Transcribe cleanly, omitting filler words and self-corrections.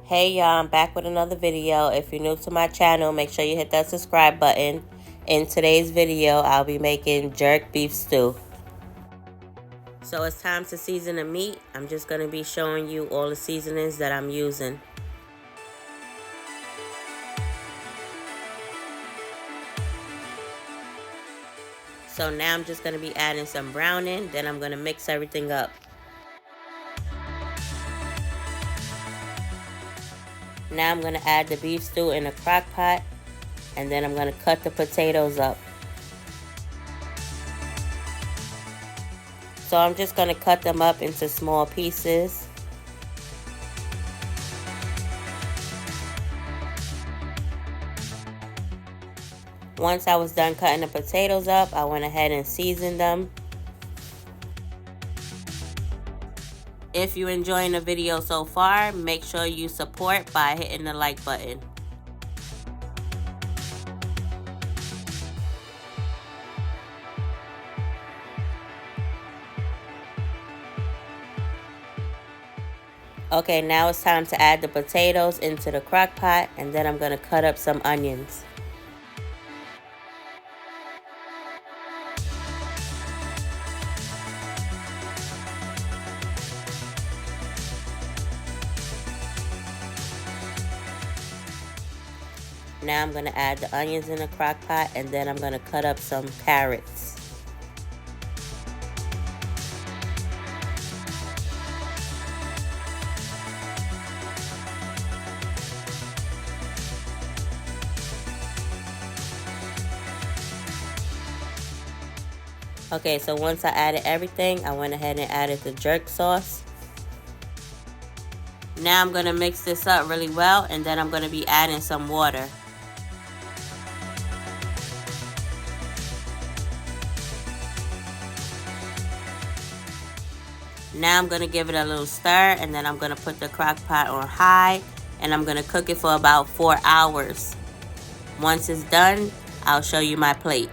Hey y'all, I'm back with another video. If you're new to my channel, make sure you hit that subscribe button. In today's video, I'll be making jerk beef stew. So it's time to season the meat. I'm just going to be showing you all the seasonings that I'm using. So now I'm just going to be adding some browning, then I'm going to mix everything up. Now I'm going to add the beef stew in a crock pot, and then I'm going to cut the potatoes up. So I'm just going to cut them up into small pieces. Once I was done cutting the potatoes up, I went ahead and seasoned them. If you're enjoying the video so far, make sure you support by hitting the like button. Okay, now it's time to add the potatoes into the crock pot, and then I'm going to cut up some onions. Now I'm going to add the onions in the crock pot, and then I'm going to cut up some carrots. Okay, so once I added everything, I went ahead and added the jerk sauce. Now I'm going to mix this up really well, and then I'm going to be adding some water. Now I'm going to give it a little stir, and then I'm going to put the crock pot on high, and I'm going to cook it for about 4 hours. Once it's done, I'll show you my plate.